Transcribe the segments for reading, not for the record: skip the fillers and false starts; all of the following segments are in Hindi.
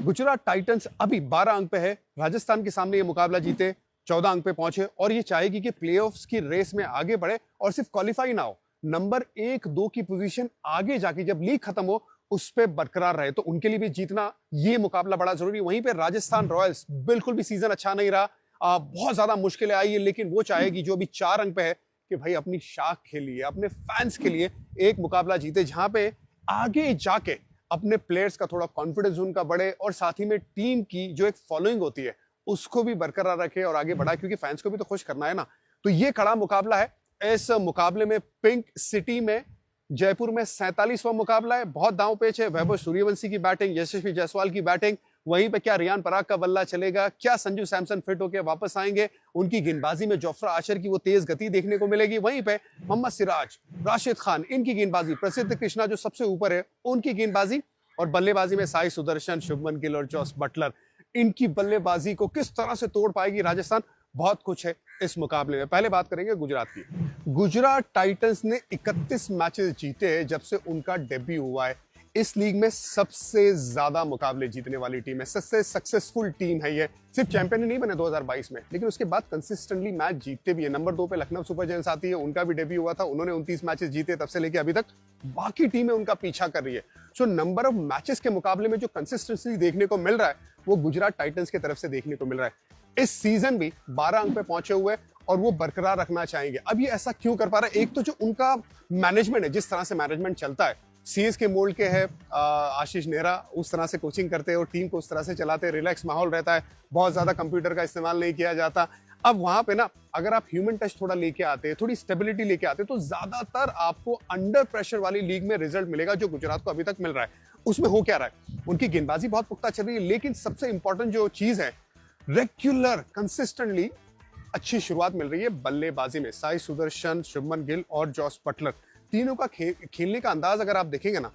गुजरात टाइटंस अभी 12 अंक पे है। राजस्थान के सामने ये मुकाबला जीते, 14 अंक पे पहुंचे और ये चाहेगी कि प्लेऑफ्स की रेस में आगे बढ़े और सिर्फ क्वालिफाई ना हो, नंबर 1-2 की पोजीशन आगे जाके जब लीग खत्म हो उस पे बरकरार रहे। तो उनके लिए भी जीतना ये मुकाबला बड़ा जरूरी है। वहीं पे राजस्थान रॉयल्स बिल्कुल भी सीजन अच्छा नहीं रहा, बहुत ज्यादा मुश्किलें आई है, लेकिन वो चाहेगी जो अभी 4 अंक पे है कि भाई अपनी शाख के लिए, अपने फैंस के लिए एक मुकाबला जीते जहां पे आगे जाके अपने प्लेयर्स का थोड़ा कॉन्फिडेंस उनका बढ़े और साथ ही में टीम की जो एक फॉलोइंग होती है उसको भी बरकरार रखे और आगे बढ़ाए, क्योंकि फैंस को भी तो खुश करना है ना। तो ये कड़ा मुकाबला है। इस मुकाबले में पिंक सिटी में जयपुर में 47वां मुकाबला है। बहुत दांव पेच है। वैभव सूर्यवंशी की बैटिंग, यशस्वी जायसवाल की बैटिंग, वहीं पे क्या रियान पराग का बल्ला चलेगा, क्या संजू सैमसन फिट होकर वापस आएंगे, उनकी गेंदबाजी में जोफ्रा आर्चर की वो तेज गति देखने को मिलेगी। वहीं पे मोहम्मद सिराज, राशिद खान, इनकी गेंदबाजी, प्रसिद्ध कृष्णा जो सबसे ऊपर है उनकी गेंदबाजी, और बल्लेबाजी में साई सुदर्शन, शुभमन गिल और जॉस बटलर, इनकी बल्लेबाजी को किस तरह से तोड़ पाएगी राजस्थान, बहुत कुछ है इस मुकाबले में। पहले बात करेंगे गुजरात की। गुजरात टाइटंस ने 31 मैचेस जीते जब से उनका डेब्यू हुआ है। इस लीग में सबसे ज्यादा मुकाबले जीतने वाली टीम है, सबसे सक्सेसफुल टीम है ये। सिर्फ चैंपियन ही नहीं बने 2022 में, लेकिन उसके बाद कंसिस्टेंटली मैच जीतते भी है। नंबर 2 पे लखनऊ सुपर जायंट्स आती है, उनका भी डेब्यू हुआ था, उन्होंने 29 मैचेस जीते, तब से लेके अभी तक बाकी टीमें उनका पीछा कर रही है। सो नंबर ऑफ मैचेस के मुकाबले में जो कंसिस्टेंसी देखने को मिल रहा है वो गुजरात टाइटंस की तरफ से देखने को मिल रहा है। इस सीजन भी 12 अंक पे पहुंचे हुए और वो बरकरार रखना चाहेंगे। अब ये ऐसा क्यों कर पा रहा है? एक तो जो उनका मैनेजमेंट है, जिस तरह से मैनेजमेंट चलता है, सीएस के मोल्ड के है, आशीष नेहरा उस तरह से कोचिंग करते हैं और टीम को उस तरह से चलाते हैं, रिलैक्स माहौल रहता है, बहुत ज्यादा कंप्यूटर का इस्तेमाल नहीं किया जाता। अब वहां पे ना अगर आप ह्यूमन टच थोड़ा लेके आते हैं, थोड़ी स्टेबिलिटी लेके आते हैं, तो ज्यादातर आपको अंडर प्रेशर वाली लीग में रिजल्ट मिलेगा, जो गुजरात को अभी तक मिल रहा है। उसमें हो क्या रहा है, उनकी गेंदबाजी बहुत पुख्ता चल रही है, लेकिन सबसे इंपॉर्टेंट जो चीज है, रेगुलर कंसिस्टेंटली अच्छी शुरुआत मिल रही है बल्लेबाजी में। साई सुदर्शन, शुभमन गिल और जॉस बटलर, तीनों का खेलने का अंदाज अगर आप देखेंगे ना,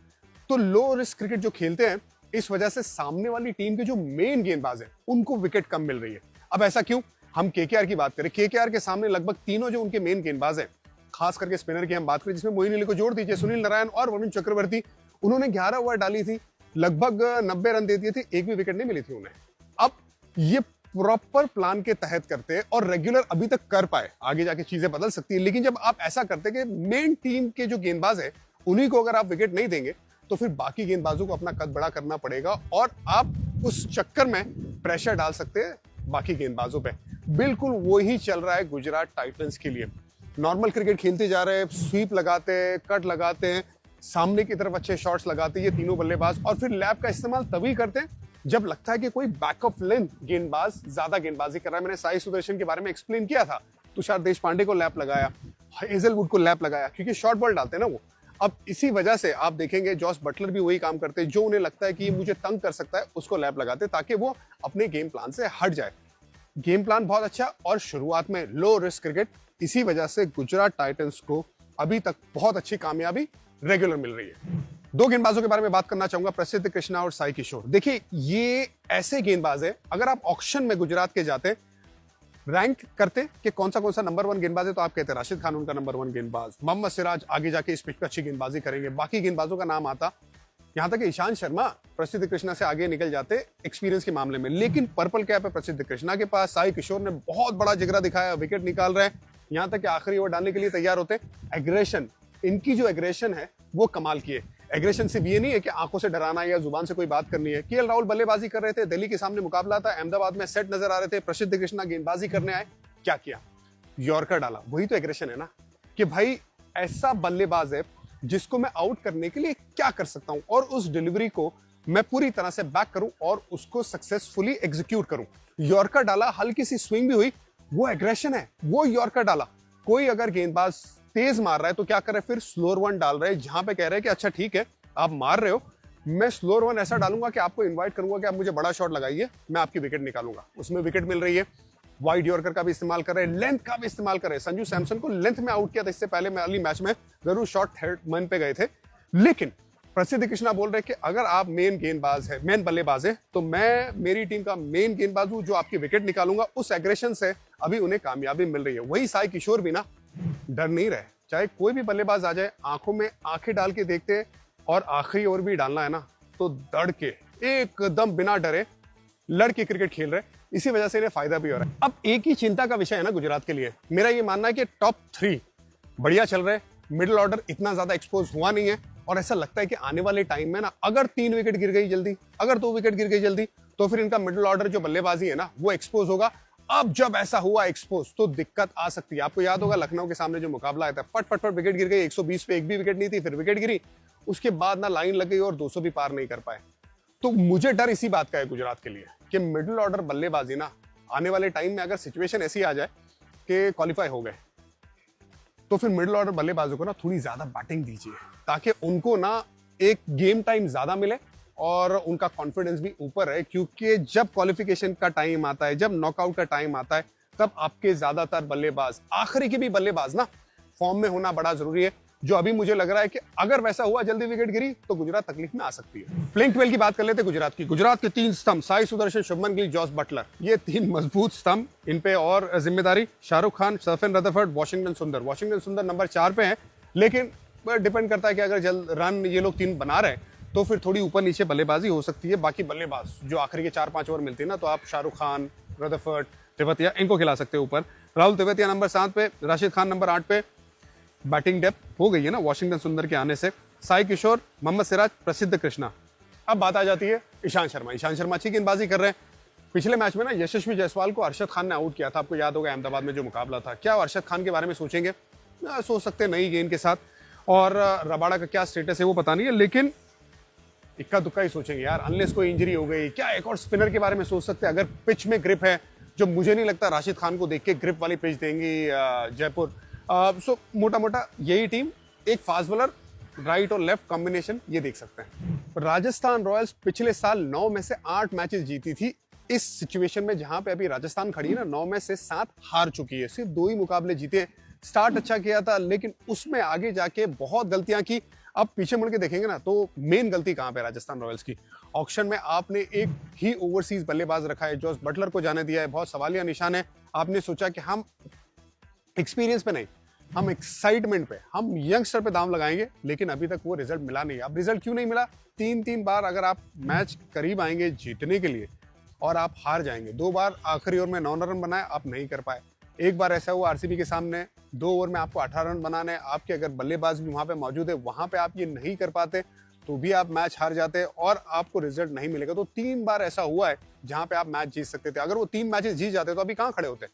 तो लो रिस्क क्रिकेट जो खेलते हैं, इस वजह से सामने वाली टीम के जो मेन गेंदबाज हैं उनको विकेट कम मिल रही है। अब ऐसा क्यों? हम केकेआर की बात करें, केकेआर के सामने लगभग तीनों जो उनके मेन गेंदबाज हैं, खास करके स्पिनर की हम बात करें, जिसमें मोइन अली को जोड़ दीजिए, सुनील नारायण और वरुण चक्रवर्ती, उन्होंने 11 ओवर डाली थी, लगभग 90 रन दे दिए थे, एक भी विकेट नहीं मिली थी उन्हें। अब ये प्रॉपर प्लान के तहत करते हैं और रेगुलर अभी तक कर पाए, आगे जाके चीजें बदल सकती है, लेकिन जब आप ऐसा करते कि मेन टीम के जो गेंदबाज है उन्हीं को अगर आप विकेट नहीं देंगे, तो फिर बाकी गेंदबाजों को अपना कद बड़ा करना पड़ेगा और आप उस चक्कर में प्रेशर डाल सकते हैं बाकी गेंदबाजों पे। बिल्कुल वही चल रहा है गुजरात टाइटंस के लिए। नॉर्मल क्रिकेट खेलते जा रहे हैं, स्वीप लगाते हैं, कट लगाते हैं, सामने की तरफ अच्छे शॉट्स लगाते हैं ये तीनों बल्लेबाज, और फिर लैप का इस्तेमाल तभी करते हैं जब लगता है कि कोई बैक ऑफ लेंथ गेंदबाज ज्यादा गेंदबाजी कर रहा है। मैंने साई सुदर्शन के बारे में एक्सप्लेन किया था, तुषार देशपांडे को लैप लगाया, हेजलवुड को लैप लगाया, क्योंकि शॉर्ट बॉल डालते हैं ना वो। अब इसी वजह से आप देखेंगे जॉस बटलर भी वही काम करते हैं, जो उन्हें लगता है कि ये मुझे तंग कर सकता है उसको लैप लगाते, ताकि वो अपने गेम प्लान से हट जाए। गेम प्लान बहुत अच्छा और शुरुआत में लो रिस्क क्रिकेट, इसी वजह से गुजरात टाइटंस को अभी तक बहुत अच्छी कामयाबी रेगुलर मिल रही है। 2 गेंदबाजों के बारे में बात करना चाहूंगा, प्रसिद्ध कृष्णा और साई किशोर। देखिए ये ऐसे गेंदबाज है, अगर आप ऑक्शन में गुजरात के जाते, रैंक करते कि कौन सा नंबर 1 गेंदबाज है, तो आप कहते राशिद खान उनका नंबर 1 गेंदबाज, मोहम्मद सिराज आगे जाके इस पिच पर अच्छी गेंदबाजी करेंगे, बाकी गेंदबाजों का नाम आता, यहां तक ईशांत शर्मा प्रसिद्ध कृष्णा से आगे निकल जाते एक्सपीरियंस के मामले में। लेकिन पर्पल कैप है प्रसिद्ध कृष्णा के पास, साई किशोर ने बहुत बड़ा जिगरा दिखाया, विकेट निकाल रहे हैं, यहां तक कि आखिरी ओवर डालने के लिए तैयार होते। एग्रेशन, इनकी जो एग्रेशन है वो कमाल की है। एग्रेशन सिर्फ ये नहीं है कि आंखों से डराना या जुबान से कोई बात करनी है। केएल राहुल बल्लेबाजी कर रहे थे, दिल्ली के सामने मुकाबला था, अहमदाबाद में सेट नजर आ रहे थे, प्रसिद्ध कृष्णा गेंदबाजी करने आए, क्या किया? यॉर्कर डाला। वही तो एग्रेशन है ना, कि भाई ऐसा बल्लेबाज है जिसको मैं आउट करने के लिए क्या कर सकता हूं और उस डिलीवरी को मैं पूरी तरह से बैक करूं और उसको सक्सेसफुली एग्जीक्यूट करूं। यॉर्कर डाला, हल्की सी स्विंग भी हुई, वो एग्रेशन है, वो यॉर्कर डाला। कोई अगर गेंदबाज तेज मार रहा है तो क्या कर रहे हैं, फिर स्लोअर वन डाल रहे हैं, जहां पे कह रहे हैं कि अच्छा ठीक है आप मार रहे हो, मैं स्लोअर वन ऐसा डालूंगा कि आपको इनवाइट करूंगा कि आप मुझे बड़ा शॉट लगाइए, मैं आपकी विकेट निकालूंगा। उसमें विकेट मिल रही है। वाइड यॉर्कर का भी इस्तेमाल कर रहे हैं, लेंथ का भी इस्तेमाल कर रहे हैं। संजू सैमसन को लेंथ में आउट किया था इससे पहले वाली मैच में, जरूर शॉट थर्ड मैन पे गए थे, लेकिन प्रसिद्ध कृष्णा बोल रहे कि अगर आप मेन गेंदबाज है, मेन बल्लेबाज है, तो मैं मेरी टीम का मेन गेंदबाज हूं जो आपकी विकेट निकालूंगा। उस एग्रेशन से अभी उन्हें कामयाबी मिल रही है। वही साई किशोर भी ना डर नहीं रहे, चाहे कोई भी बल्लेबाज आ जाए, आंखों में आंखें डाल के देखते हैं, और आखिरी ओवर भी डालना है ना तो दड़ के एकदम बिना डरे लड़के क्रिकेट खेल रहे, इसी वजह से इन्हें फायदा भी हो रहा है। अब एक ही चिंता का विषय है ना गुजरात के लिए, मेरा ये मानना है कि टॉप 3 बढ़िया चल रहे, मिडिल ऑर्डर इतना ज्यादा एक्सपोज हुआ नहीं है, और ऐसा लगता है कि आने वाले टाइम में ना अगर 3 विकेट गिर गई जल्दी, अगर 2 विकेट गिर गई जल्दी, तो फिर इनका मिडिल ऑर्डर जो बल्लेबाजी है ना वो एक्सपोज होगा। अब जब ऐसा हुआ एक्सपोज तो दिक्कत आ सकती है। आपको याद होगा लखनऊ के सामने जो मुकाबला आया था, फट फट फट विकेट गिर गई, 120 पे एक भी विकेट नहीं थी, फिर विकेट गिरी, उसके बाद ना लाइन लग गई और 200 भी पार नहीं कर पाए। तो मुझे डर इसी बात का है गुजरात के लिए कि मिडिल ऑर्डर बल्लेबाजी ना आने वाले टाइम में अगर सिचुएशन ऐसी आ जाए कि क्वालिफाई हो गए, तो फिर मिडिल ऑर्डर बल्लेबाजों को ना थोड़ी ज्यादा बैटिंग दीजिए, ताकि उनको ना एक गेम टाइम ज्यादा मिले और उनका कॉन्फिडेंस भी ऊपर है। क्योंकि जब क्वालिफिकेशन का टाइम आता है, जब नॉकआउट का टाइम आता है, तब आपके ज्यादातर बल्लेबाज, आखिरी के भी बल्लेबाज ना फॉर्म में होना बड़ा जरूरी है। जो अभी मुझे लग रहा है कि अगर वैसा हुआ, जल्दी विकेट गिरी, तो गुजरात तकलीफ में आ सकती है। प्लेइंग 12 की बात कर लेते गुजरात की। गुजरात के 3 स्तंभ, साई सुदर्शन, शुभमन गिल, जॉस बटलर, ये 3 मजबूत स्तंभ। इन पे और जिम्मेदारी शाहरुख खान, सर्फिन रदरफोर्ड, वाशिंगटन सुंदर। वाशिंगटन सुंदर नंबर 4 पे है, लेकिन डिपेंड करता है कि अगर जल्द रन ये लोग 3 बना रहे हैं तो फिर थोड़ी ऊपर नीचे बल्लेबाजी हो सकती है। बाकी बल्लेबाज जो आखिरी के 4-5 ओवर मिलती है ना, तो आप शाहरुख खान, रदरफोर्ड, तेवतिया, इनको खिला सकते हो ऊपर। राहुल तेवतिया नंबर 7 पे, राशिद खान नंबर 8 पे। बैटिंग डेप्थ हो गई है ना वाशिंगटन सुंदर के आने से। साई किशोर, मोहम्मद सिराज, प्रसिद्ध कृष्णा। अब बात आ जाती है ईशांत शर्मा। ईशांत शर्मा अच्छी गेंदबाजी कर रहे हैं। पिछले मैच में ना यशस्वी जायसवाल को अरशद खान ने आउट किया था, आपको याद होगा अहमदाबाद में जो मुकाबला था। क्या अरशद खान के बारे में सोचेंगे? सोच सकते हैं नई गेंद के साथ, और रबाड़ा का क्या स्टेटस है वो पता नहीं है, लेकिन इक्का दुक्का ही सोचेंगे यार, अनलेस कोई इंजरी हो गई। क्या एक और स्पिनर के बारे में सोच सकते हैं? अगर पिच में ग्रिप है, जो मुझे नहीं लगता राशिद खान को देख के ग्रिप वाली पिच देंगी जयपुर। सो मोटा मोटा यही टीम, एक फास्ट बॉलर, राइट और लेफ्ट कॉम्बिनेशन, ये देख सकते हैं। राजस्थान रॉयल्स पिछले साल 9 में से 8 मैचेस जीती थी। इस सिचुएशन में जहां पे अभी राजस्थान खड़ी है ना, 9 में से 7 हार चुकी है, सिर्फ 2 ही मुकाबले जीते। स्टार्ट अच्छा किया था, लेकिन उसमें आगे जाके बहुत गलतियां की। अब पीछे मुड़ के देखेंगे ना, तो मेन गलती कहां पे राजस्थान रॉयल्स की? ऑक्शन में आपने एक ही ओवरसीज बल्लेबाज रखा है, जॉस बटलर को जाने दिया है, बहुत सवालिया निशान है। आपने सोचा कि हम एक्सपीरियंस पे नहीं, हम एक्साइटमेंट पे, हम यंगस्टर पे दाम लगाएंगे, लेकिन अभी तक वो रिजल्ट मिला नहीं। अब रिजल्ट क्यों नहीं मिला? 3-3 बार अगर आप मैच करीब आएंगे जीतने के लिए और आप हार जाएंगे। 2 बार आखिरी ओवर में 9 रन बनाए, आप नहीं कर पाए। एक बार ऐसा हुआ आरसीबी के सामने, 2 ओवर में आपको 18 रन बनाने, आपके अगर बल्लेबाज भी वहां पे मौजूद है, वहां पे आप ये नहीं कर पाते, तो भी आप मैच हार जाते और आपको रिजल्ट नहीं मिलेगा। तो 3 बार ऐसा हुआ है जहां पे आप मैच जीत सकते थे। अगर वो 3 मैचेस जीत जाते तो अभी कहां खड़े होते?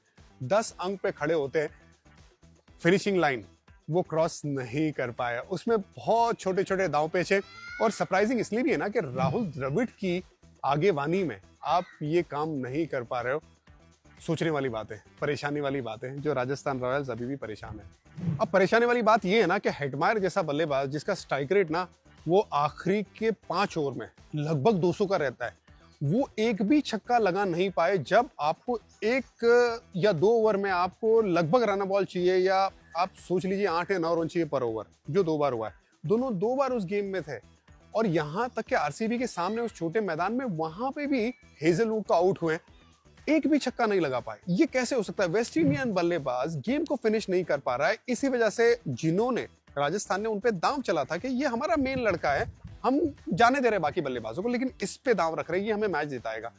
10 अंक पे खड़े होते। फिनिशिंग लाइन वो क्रॉस नहीं कर पाया, उसमें बहुत छोटे छोटे दांव पेच है। और सरप्राइजिंग इसलिए भी है ना कि राहुल द्रविड़ की आगेवानी में आप ये काम नहीं कर पा रहे हो। सोचने वाली बात है, परेशानी वाली बात है, जो राजस्थान रॉयल्स अभी भी परेशान है। अब परेशानी वाली बात ये है ना कि हेटमायर जैसा बल्लेबाज, जिसका स्ट्राइक रेट ना वो आखिरी के 5 ओवर में लगभग 200 का रहता है, वो एक भी छक्का लगा नहीं पाए। जब आपको 1 या 2 ओवर में आपको लगभग रन बॉल चाहिए, या आप सोच लीजिए 8 या 9 रन चाहिए पर ओवर, जो 2 बार हुआ है। दोनों 2 बार उस गेम में थे, और यहां तक कि आरसीबी के सामने उस छोटे मैदान में वहां पे भी हेजलवुड को आउट हुए, एक भी छक्का नहीं लगा पाए। ये कैसे हो सकता है? वेस्ट इंडियन बल्लेबाज गेम को फिनिश नहीं कर पा रहा है। इसी वजह से जिन्होंने, राजस्थान ने उन पे दांव चला था कि ये हमारा मेन लड़का है, हम जाने दे रहे बाकी बल्लेबाजों को, लेकिन इस पे दांव रख रहे हैं, ये हमें मैच जिताएगा।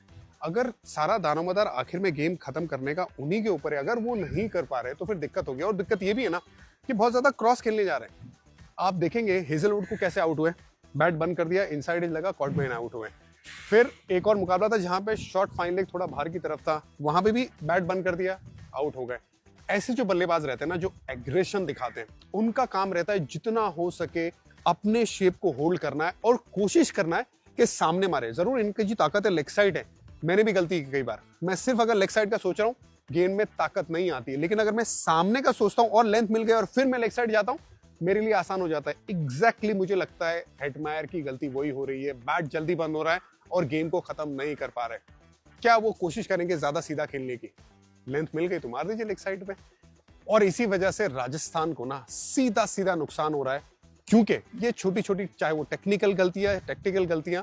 अगर सारा दारोमदार आखिर में गेम खत्म करने का उन्हीं के ऊपर है, अगर वो नहीं कर पा रहे तो फिर दिक्कत होगी। और दिक्कत ये भी है ना कि बहुत ज्यादा क्रॉस खेलने जा रहे हैं। आप देखेंगे हेजलवुड को कैसे आउट हुए, बैट बंद कर दिया, इनसाइड एज लगा, कॉर्ट में आउट हुए। फिर एक और मुकाबला था जहां पे शॉट फाइन लेग थोड़ा बाहर की तरफ था, वहां पे भी बैट बंद कर दिया, आउट हो गए। ऐसे जो बल्लेबाज रहते हैं ना, जो एग्रेशन दिखाते हैं, उनका काम रहता है जितना हो सके अपने शेप को होल्ड करना है और कोशिश करना है कि सामने मारे। जरूर इनकी जो ताकत है लेग साइड है, मैंने भी गलती की कई बार। मैं सिर्फ अगर लेग साइड का सोच रहा हूँ, गेंद में ताकत नहीं आती है, लेकिन अगर मैं सामने का सोचता हूँ और लेंथ मिल गई और फिर मैं लेग साइड जाता हूँ, मेरे लिए आसान हो जाता है। एग्जैक्टली मुझे लगता है हेटमायर की गलती वही हो रही है। बैट जल्दी बंद हो रहा है और गेम को खत्म नहीं कर पा रहे। क्या वो कोशिश करेंगे ज्यादा सीधा खेलने की? लेंथ मिल गई तो मार दीजिए लेग साइड पे। और इसी वजह से राजस्थान को ना सीधा सीधा नुकसान हो रहा है, क्योंकि ये छोटी छोटी, चाहे वो टेक्निकल गलतियां, टैक्टिकल गलतियां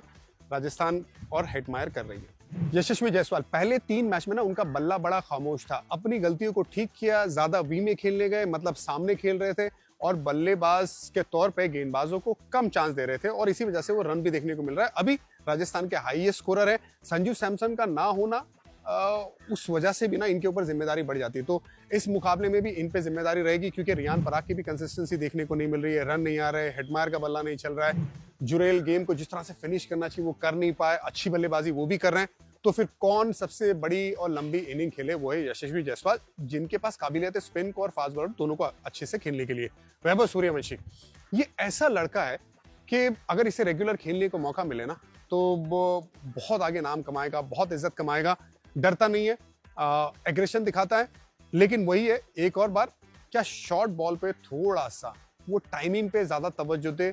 राजस्थान और हेटमायर कर रही है। यशस्वी जायसवाल पहले 3 मैच में ना उनका बल्ला बड़ा खामोश था, अपनी गलतियों को ठीक किया, ज्यादा वी में खेलने गए, मतलब सामने खेल रहे थे और बल्लेबाज के तौर पे गेंदबाजों को कम चांस दे रहे थे, और इसी वजह से वो रन भी देखने को मिल रहा है। अभी राजस्थान के हाईएस्ट स्कोरर है। संजू सैमसन का ना होना उस वजह से भी ना इनके ऊपर जिम्मेदारी बढ़ जाती है। तो इस मुकाबले में भी इन पे जिम्मेदारी रहेगी, क्योंकि रियान पराग की भी कंसिस्टेंसी देखने को नहीं मिल रही है, रन नहीं आ रहे, हेडमायर का बल्ला नहीं चल रहा है, जुरेल गेम को जिस तरह से फिनिश करना चाहिए वो कर नहीं पाए, अच्छी बल्लेबाजी वो भी कर रहे हैं। तो फिर कौन सबसे बड़ी और लंबी इनिंग खेले? वो है यशस्वी जायसवाल, जिनके पास काबिलियत है स्पिन को और फास्ट बॉलर दोनों को अच्छे से खेलने के लिए। वैभव सूर्यवंशी ये ऐसा लड़का है कि अगर इसे रेगुलर खेलने को मौका मिले ना तो वो बहुत आगे नाम कमाएगा, बहुत इज्जत कमाएगा, डरता नहीं है, एग्रेशन दिखाता है। लेकिन वही है, एक और बार क्या शॉर्ट बॉल पे थोड़ा सा वो टाइमिंग पे ज्यादा तवज्जो दे,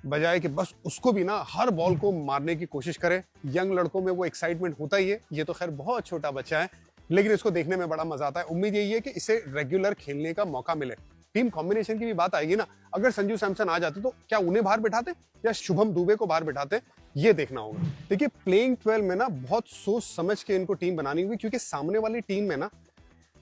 बजाय कि बस उसको भी ना हर बॉल को मारने की कोशिश करे। यंग लड़कों में वो एक्साइटमेंट होता ही है, ये तो खैर बहुत छोटा बच्चा है, लेकिन इसको देखने में बड़ा मजा आता है। उम्मीद यही है कि इसे रेगुलर खेलने का मौका मिले। टीम कॉम्बिनेशन की भी बात आएगी ना, अगर संजू सैमसन आ जाते तो क्या उन्हें बाहर बिठाते या शुभम दुबे को बाहर बिठाते, ये देखना होगा। देखिए प्लेइंग 12 में ना बहुत सोच समझ के इनको टीम बनानी हुई, क्योंकि सामने वाली टीम में ना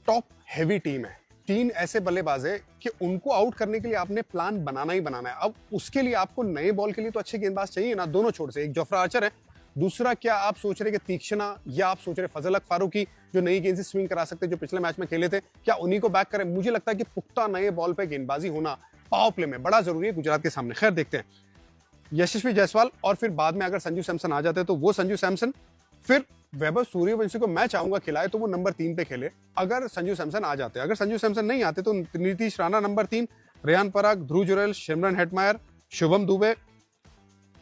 टॉप हैवी टीम है, 3 ऐसे बल्लेबाज है कि उनको आउट करने के लिए आपने प्लान बनाना ही बनाना है। अब उसके लिए आपको नए बॉल के लिए तो अच्छे गेंदबाज चाहिए ना, दोनों छोर से। एक जोफ्रा आर्चर है, दूसरा क्या आप सोच रहे कि तीक्ष्णा, या आप सोच रहे फजल हक फारूकी जो नई गेंद से स्विंग करा सकते, जो पिछले मैच में खेले थे, क्या उन्हीं को बैक करें? मुझे लगता है कि पुख्ता नए बॉल पे गेंदबाजी होना पावर प्ले में बड़ा जरूरी है गुजरात के सामने। खैर देखते हैं यशस्वी जायसवाल, और फिर बाद में अगर संजू सैमसन आ जाते तो वो संजू सैमसन, फिर वैभव सूर्यवंशी को मैं चाहूंगा खिलाए तो वो नंबर 3 पे खेले अगर संजू सैमसन आ जाते। अगर संजू सैमसन नहीं आते तो नीतीश राणा नंबर 3, रियान पराग, ध्रुव जुरैल, सिमरन हेटमायर, शुभम दुबे,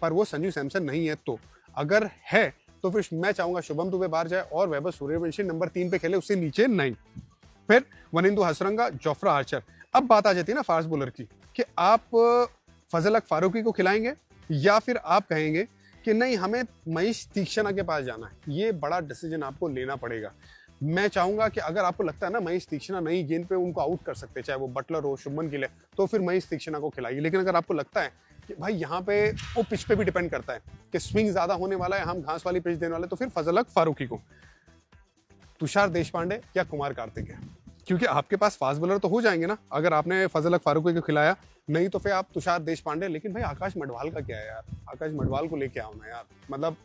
पर वो संजू सैमसन नहीं है। तो अगर है तो फिर मैं चाहूंगा शुभम दुबे बाहर जाए और वैभव सूर्यवंशी नंबर 3 पे खेले, उससे नीचे नहीं। फिर वनिंदु हसरंगा, जोफ्रा आर्चर। अब बात आ जाती है ना फास्ट बॉलर की, कि आप फजल हक फारूकी को खिलाएंगे या फिर आप कहेंगे कि नहीं हमें महेश तीक्ष्णा के पास जाना है। ये बड़ा डिसीजन आपको लेना पड़ेगा। मैं चाहूंगा कि अगर आपको लगता है ना महेश तीक्ष्णा नई गेंद पे उनको आउट कर सकते, चाहे वो बटलर हो, शुभमन गिल, तो फिर महेश तीक्ष्णा को खिलाइए। लेकिन अगर आपको लगता है कि भाई यहाँ पे वो पिच पे भी डिपेंड करता है कि स्विंग ज्यादा होने वाला है, हम घास वाली पिच देने वाले, तो फिर फजल हक फारूकी को, तुषार देशपांडे या कुमार कार्तिक है, क्योंकि आपके पास फास्ट बॉलर तो हो जाएंगे ना अगर आपने फजल हक फारूकी को खिलाया। नहीं तो फिर आप तुषार देशपांडे। लेकिन भाई आकाश मडवाल का क्या है यार, आकाश मडवाल को लेके आओ ना यार। मतलब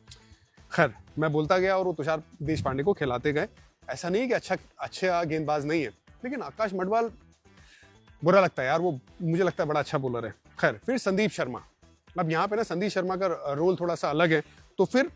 खैर मैं बोलता गया और वो तुषार देशपांडे को खिलाते गए। ऐसा नहीं कि अच्छा गेंदबाज नहीं है, लेकिन आकाश मडवाल बुरा लगता है यार, वो मुझे लगता है बड़ा अच्छा बॉलर है। खैर फिर संदीप शर्मा। अब यहाँ पे ना संदीप शर्मा का रोल थोड़ा सा अलग है, तो फिर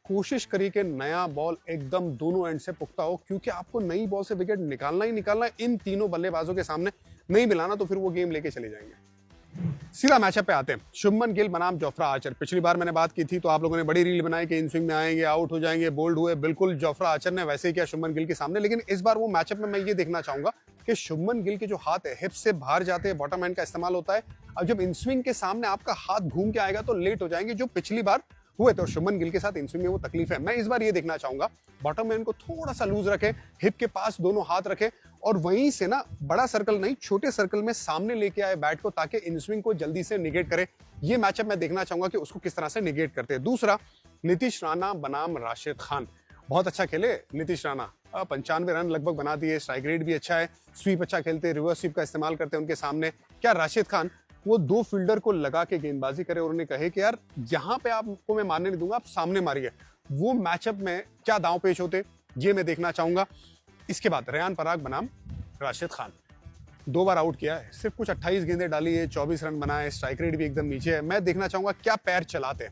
कोशिश करिए कि नया बॉल एकदम दोनों एंड से पुख्ता हो, क्योंकि आपको नई बॉल से विकेट निकालना ही निकालना है। इन तीनों बल्लेबाजों के सामने नहीं मिलाना तो फिर वो गेम लेके चले जाएंगे। सीधा मैचअप पे आते हैं, शुभमन गिल बनाम जोफ्रा आर्चर। पिछली बार मैंने बात की थी तो आप लोगों ने बड़ी रील बनाई कि इन स्विंग में आएंगे, आउट हो जाएंगे, बोल्ड हुए। बिल्कुल जोफ्रा आर्चर ने वैसे ही किया शुभमन गिल के सामने। लेकिन इस बार वो मैचअप में मैं ये देखना चाहूंगा कि शुभमन गिल के जो हाथ है हिप से बाहर जाते हैं, बॉटम हैंड का इस्तेमाल होता है। अब जब इन स्विंग के सामने आपका हाथ घूम के आएगा तो लेट हो जाएंगे, जो पिछली बार हुए थे। और शुभमन गिल के साथ इन स्विंग में वो तकलीफ है। मैं इस बार ये देखना चाहूंगा बॉटम हैंड को थोड़ा सा लूज रखे, हिप के पास दोनों हाथ रखे, और वहीं से ना बड़ा सर्कल नहीं छोटे सर्कल में सामने लेके आए बैट को, ताकि इन स्विंग को जल्दी से निगेट करे। ये मैचअप मैं देखना चाहूंगा कि उसको किस तरह से निगेट करते हैं। दूसरा, नीतीश राणा बनाम राशिद खान। बहुत अच्छा खेले नीतीश राणा, 95 रन लगभग बना दिए, स्ट्राइक रेट भी अच्छा है, स्वीप अच्छा खेलते, रिवर्स स्वीप का इस्तेमाल करते हैं उनके सामने। क्या राशिद खान वो 2 फील्डर को लगा के गेंदबाजी करे और उन्हें कहे कि यार यहाँ पे आपको मैं मारने नहीं दूंगा, आप सामने मारिए। वो मैचअप में क्या दांव पेश होते, ये मैं देखना चाहूंगा। इसके बाद रियान पराग बनाम राशिद खान। 2 बार आउट किया है, सिर्फ कुछ 28 गेंदें डाली है, 24 रन बनाए, स्ट्राइक रेट भी एकदम नीचे है। मैं देखना चाहूंगा क्या पैर चलाते,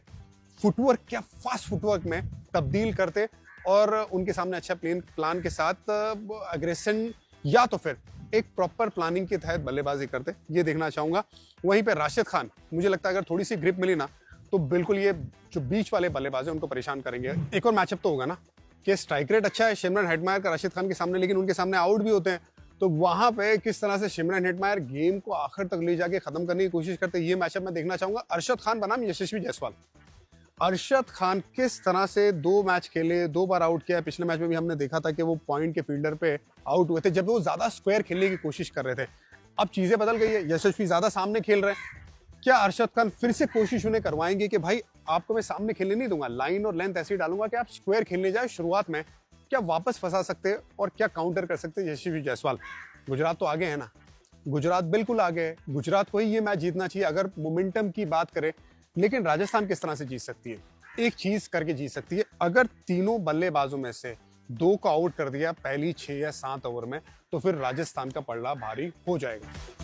फुटवर्क क्या फास्ट फुटवर्क में तब्दील करते और उनके सामने अच्छा प्लान के साथ एग्रेशन या तो फिर एक प्रॉपर प्लानिंग के तहत बल्लेबाजी करते, ये देखना चाहूंगा। वहीं पे राशिद खान, मुझे लगता है अगर थोड़ी सी ग्रिप मिली ना तो बिल्कुल ये जो बीच वाले बल्लेबाज हैं उनको परेशान करेंगे। एक और मैचअप तो होगा ना कि स्ट्राइक रेट अच्छा है सिमरन हेटमायर का राशिद खान के सामने, लेकिन उनके सामने आउट भी होते हैं। तो वहां पे किस तरह से सिमरन हेटमायर गेम को आखिर तक ले जाके खत्म करने की कोशिश करते, ये मैचअप मैं देखना चाहूंगा। अरशद खान बनाम यशस्वी जायसवाल। अरशद खान किस तरह से 2 मैच खेले, 2 बार आउट किया। पिछले मैच में भी हमने देखा था कि वो पॉइंट के फील्डर पे आउट हुए थे जब वो ज्यादा स्क्वायर खेलने की कोशिश कर रहे थे। अब चीजें बदल गई है, यशस्वी ज्यादा सामने खेल रहे हैं। क्या अरशद खान फिर से कोशिश उन्हें करवाएंगे कि भाई आपको मैं सामने खेलने नहीं दूंगा, लाइन और लेंथ ऐसी डालूंगा कि आप स्क्वायर खेलने जाए शुरुआत में? क्या वापस फंसा सकते हैं और क्या काउंटर कर सकते हैं यशस्वी जायसवाल? गुजरात तो आगे है ना, गुजरात बिल्कुल आगे है, गुजरात को ही ये मैच जीतना चाहिए अगर मोमेंटम की बात करें। लेकिन राजस्थान किस तरह से जीत सकती है? एक चीज करके जीत सकती है। अगर तीनों बल्लेबाजों में से 2 को आउट कर दिया पहली 6 या 7 ओवर में, तो फिर राजस्थान का पलड़ा भारी हो जाएगा।